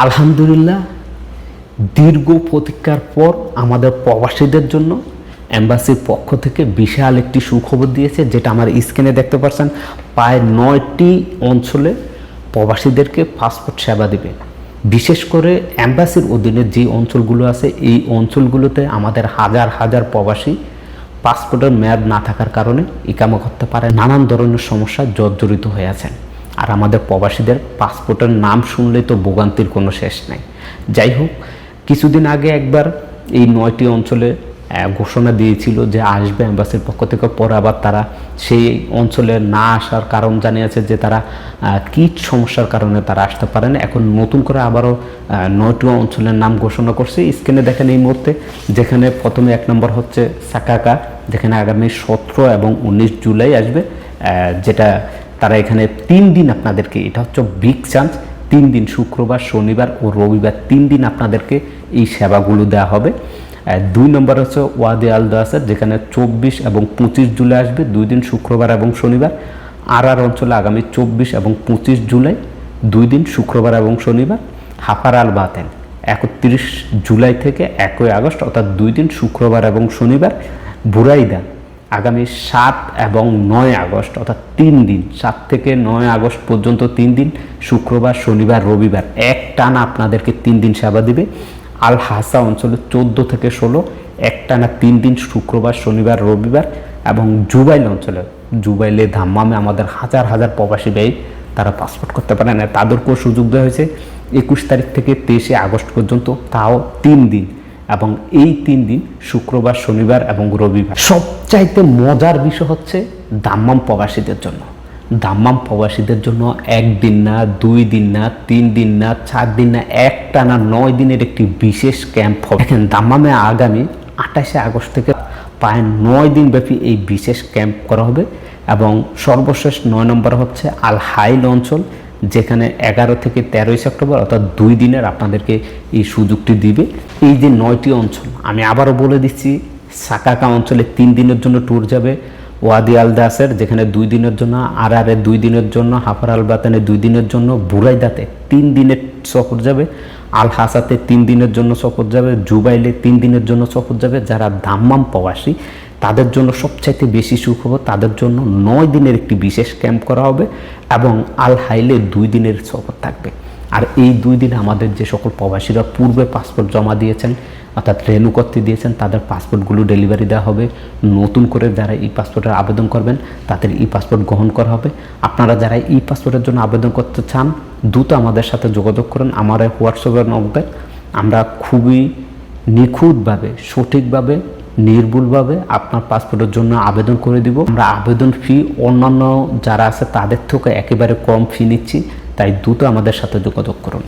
আলহামদুলিল্লাহ, দীর্ঘ প্রতীক্ষার পর আমাদের প্রবাসীদের জন্য এম্বাসির পক্ষ থেকে বিশাল একটি সুখবর দিয়েছে, যেটা আমার স্ক্রিনে দেখতে পাচ্ছেন। প্রায় 9টি অঞ্চলে প্রবাসীদেরকে পাসপোর্ট সেবা দেবে। বিশেষ করে এম্বাসির অধীনে যে অঞ্চলগুলো আছে, এই অঞ্চলগুলোতে আমাদের হাজার হাজার প্রবাসী পাসপোর্টের মেয়াদ না থাকার কারণে ইকামা করতে পারে, নানান ধরনের সমস্যা জর্জরিত হয়ে আছেন। আর আমাদের প্রবাসীদের পাসপোর্টের নাম শুনলেই তো ভোগান্তির কোনো শেষ নাই। যাই হোক, কিছুদিন আগে একবার এই 9টি অঞ্চলে ঘোষণা দিয়েছিল যে আসবে এম্বাসির পক্ষ থেকে, পরে আবার তারা সেই অঞ্চলে না আসার কারণ জানিয়েছে যে তারা কীট সমস্যার কারণে তারা আসতে পারে না। এখন নতুন করে আবারও 9টি অঞ্চলের নাম ঘোষণা করছে। স্ক্রিনে দেখেন এই মুহূর্তে, যেখানে প্রথমে 1 নম্বর হচ্ছে সাকাকা, যেখানে আগামী 17 এবং 19 জুলাই আসবে, যেটা তারা এখানে 3 দিন আপনাদেরকে, এটা হচ্ছে বিগ চান্স, 3 দিন শুক্রবার, শনিবার ও রবিবার 3 দিন আপনাদেরকে এই সেবাগুলো দেওয়া হবে। 2 নম্বর হচ্ছে ওয়াদি আল দাসার, যেখানে 24 এবং 25 জুলাই আসবে, 2 দিন শুক্রবার এবং শনিবার। আর অঞ্চলে আগামী 24 এবং 25 জুলাই 2 দিন শুক্রবার এবং শনিবার। হাফার আল বাতেন 31 জুলাই থেকে 1 আগস্ট, অর্থাৎ 2 দিন শুক্রবার এবং শনিবার। বুরাইদা আগামী 7 এবং 9 আগস্ট, অর্থাৎ 3 দিন, 7 থেকে 9 আগস্ট পর্যন্ত 3 দিন শুক্রবার, শনিবার, রবিবার একটানা আপনাদেরকে 3 দিন সেবা দিবে। আল হাসা অঞ্চলে 14 থেকে 16 একটানা 3 দিন শুক্রবার, শনিবার, রবিবার। এবং জুবাইল অঞ্চলে, জুবাইলে ধাম্মামে আমাদের হাজার হাজার প্রবাসী ব্যয় তারা পাসপোর্ট করতে পারে না, তাদেরকেও সুযোগ দেওয়া হয়েছে 21 তারিখ থেকে 23 আগস্ট পর্যন্ত, তাও 3 দিন। এবং এই 3 দিন শুক্রবার, শনিবার এবং রবিবার। সবচাইতে মজার বিষয় হচ্ছে দাম্মাম প্রবাসীদের জন্য। দাম্মাম প্রবাসীদের জন্য 1 দিন না, 2 দিন না, 3 দিন না, 4 দিন না, একটানা 9 দিনের একটি বিশেষ ক্যাম্প হবে। দেখেন, দাম্মামে আগামী 28 আগস্ট থেকে প্রায় 9 দিন ব্যাপী এই বিশেষ ক্যাম্প করা হবে। এবং সর্বশেষ 9 নম্বর হচ্ছে আল হাইল অঞ্চল, যেখানে 11 থেকে 13 সেপ্টেম্বর, অর্থাৎ 2 দিনের আপনাদেরকে এই সুযোগটি দিবে। এই যে 9টি অঞ্চল, আমি আবারও বলে দিচ্ছি, সাকাকা অঞ্চলে 3 দিনের জন্য ট্যুর যাবে, ওয়াদি আল দাসের, যেখানে 2 দিনের জন্য, আর 2 দিনের জন্য, হাফার আল বাতানে 2 দিনের জন্য, বুরাইদাতে 3 দিনের সফর যাবে, আল হাসাতে 3 দিনের জন্য সফর যাবে, জুবাইলে 3 দিনের জন্য সফর যাবে। যারা দাম্মাম প্রবাসী তাদের জন্য সবচাইতে বেশি সুখবর, তাদের জন্য 9 দিনের একটি বিশেষ ক্যাম্প করা হবে এবং আল হাইলে 2 দিনের সফর থাকবে। আর এই 2 দিনে আমাদের যে সকল প্রবাসীরা পূর্বে পাসপোর্ট জমা দিয়েছেন, অর্থাৎ রেনু করতে দিয়েছেন, তাদের পাসপোর্টগুলো ডেলিভারি দেওয়া হবে। নতুন করে যারা ই পাসপোর্টের আবেদন করবেন, তাদের ই পাসপোর্ট গ্রহণ করা হবে। আপনারা যারা ই পাসপোর্টের জন্য আবেদন করতে চান, দ্রুত আমাদের সাথে যোগাযোগ করেন, আমার হোয়াটসঅ্যাপের নম্বরে। আমরা খুবই নিখুঁতভাবে, সঠিকভাবে, নির্ভুলভাবে আপনার পাসপোর্টের জন্য আবেদন করে দিব। আমরা আবেদন ফি অন্যান্য যারা আছে তাদের থেকে একেবারে কম ফি নিচ্ছি, তাই দ্রুত আমাদের সাথে যোগাযোগ করুন।